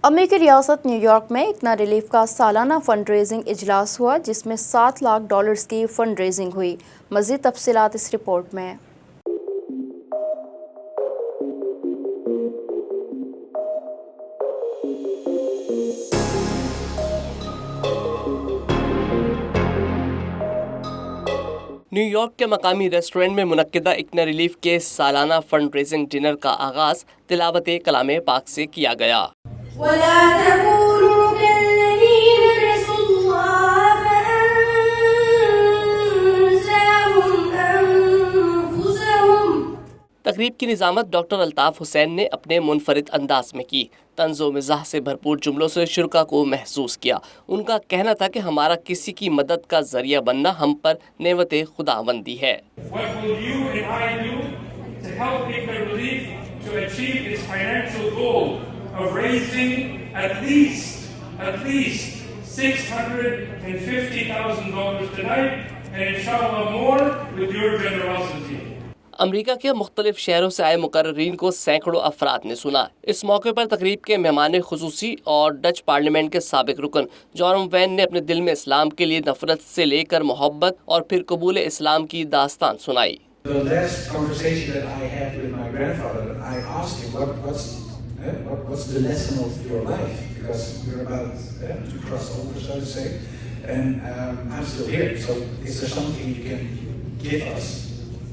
अमेरिकी रियासत न्यूयॉर्क में इकना रिलीफ का सालाना फंड रेजिंग इजलास हुआ, जिसमें $7 लाख की फंड रेजिंग हुई। मज़ीद तफसीलात इस रिपोर्ट में। न्यूयॉर्क के मकामी रेस्टोरेंट में मुनक्किदा इकना रिलीफ के सालाना फंड रेजिंग डिनर का आगाज तिलावत कलाम पाक से किया गया। तकरीब की निज़ामत डॉक्टर अल्ताफ़ हुसैन ने अपने मुनफरिद अंदाज में की। तंज़ो मिज़ाह से भरपूर जुमलों से शुरका को महसूस किया। उनका कहना था कि हमारा किसी की मदद का जरिया बनना हम पर नेमत खुदाबंदी है। अमरीका के मुख्तलिफ शहरों से आए मुकर्रीन को सैकड़ों अफराद ने सुना। इस मौके पर तकरीब के मेहमान खुसूसी और डच पार्लियामेंट के साबिक रुकन जॉर्म वैन ने अपने दिल में इस्लाम के लिए नफरत से लेकर मोहब्बत और फिर कबूल इस्लाम की दास्तान सुनाई।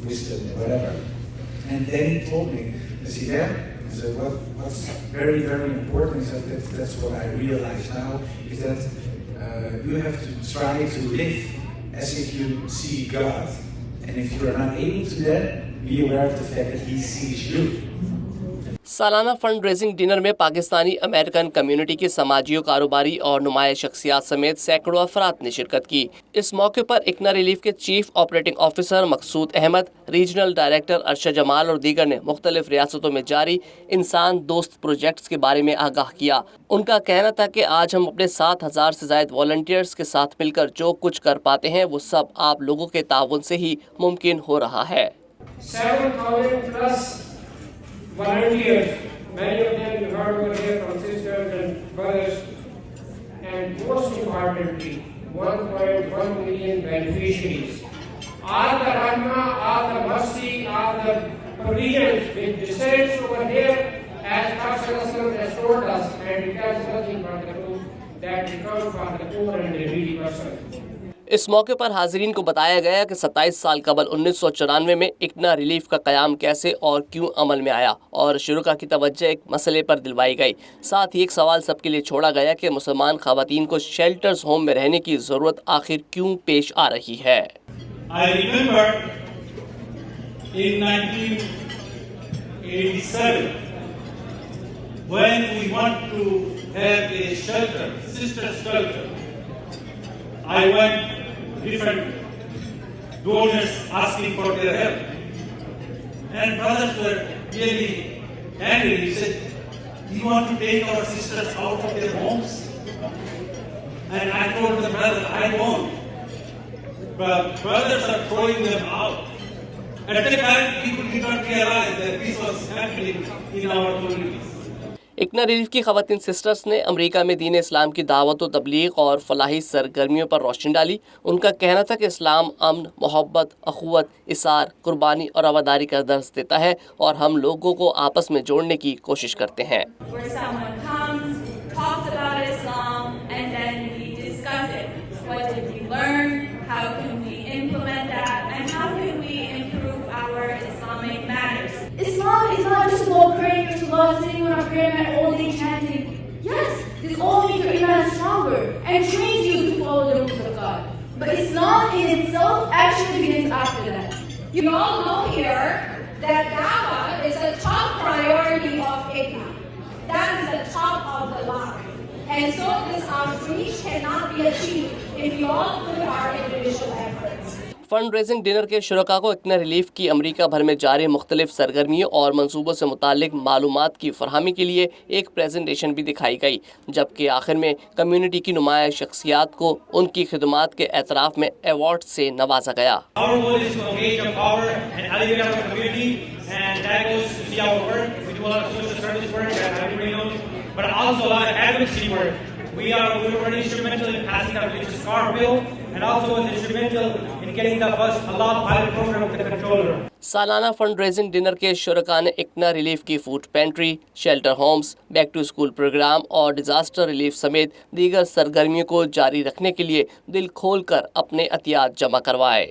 wisdom, whatever. And then he told me, I said, yeah. He said, what's very, very important is that's what I realize now, is that you have to try to live as if you see God. And if you are not able to that, be aware of the fact that He sees you. सालाना fund raising dinner में Pakistani American community के समाजियों, कारोबारी और नुमाया शख्सियात समेत सैकड़ों अफराद ने शिरकत की। इस मौके पर इकना रिलीफ के चीफ ऑपरेटिंग ऑफिसर मकसूद अहमद, रीजनल डायरेक्टर अरशद जमाल और दीगर ने मुख्तलिफ रियासतों में जारी इंसान दोस्त प्रोजेक्ट्स के बारे में आगाह किया। उनका कहना था कि आज हम अपने 7,000 से ज़ायद वॉलंटियर्स के साथ मिलकर जो कुछ कर पाते हैं वो सब आप लोगों के ताउन से ही मुमकिन हो रहा है। 7,000 plus volunteers, many of them you heard over here from sisters and brothers, and most importantly, 1.1 million beneficiaries. All the rahmah, all the mercy, all the provisions which descends over here, as Prophet has told us, and it has nothing but the truth, that it comes from the poor and the needy person. इस मौके पर हाजिरीन को बताया गया कि 27 साल कबल 1994 में इकना रिलीफ का क़याम कैसे और क्यों अमल में आया और शुरुका की तवज्जो एक मसले पर दिलवाई गई। साथ ही एक सवाल सबके लिए छोड़ा गया कि मुसलमान ख़वातीन को शेल्टर्स होम में रहने की ज़रूरत आखिर क्यों पेश आ रही है। I remember in 1987 when we want to have a shelter, sister shelter, I went different donors asking for their help, and brothers were really angry. He said, "You want to take our sisters out of their homes?" And I told the brother, "I won't." But brothers are throwing them out. At the time, people did not realize that this was happening in our communities. ICNA relief की ख़वातीन sisters ने America में दीन इस्लाम की दावत व तबलीग और फलाही सरगर्मियों पर रोशनी डाली। उनका कहना था कि इस्लाम अमन, मोहब्बत, अखुवत, इसार, कुर्बानी और रवादारी का दर्स देता है और हम लोगों को आपस में जोड़ने की कोशिश करते हैं। Islam is not just about praying to Allah, sitting on a prayer mat all day chanting. Yes, this all makes your iman stronger and trains you to follow the rules of God. But Islam in itself actually begins after that. You all know here that dawah is the top priority of Ikna. That is the top of the line. And so this outreach cannot be achieved if you all put our individual efforts. Fund raising dinner के शुरका को इकना relief की America भर में जारी मुख्तलिफ सरगर्मियों और मनसूबों से मुतालिक मालूमात की फरहमी के लिए एक प्रेजेंटेशन भी दिखाई गई, जबकि आखिर में कम्युनिटी की नुमाया शख्सियात को उनकी खिदमात के एतराफ़ में अवार्ड से नवाजा गया। but also a lot of advocacy work. We were instrumental in passing the religious car bill, and also was instrumental in getting the bus halal pilot program with the controller. सालाना fund raising dinner के शुरका ने ICNA relief की food pantry, shelter homes, back to school program और disaster relief समेत दीगर सरगर्मियों को जारी रखने के लिए दिल खोलकर अपने अतियात जमा करवाए।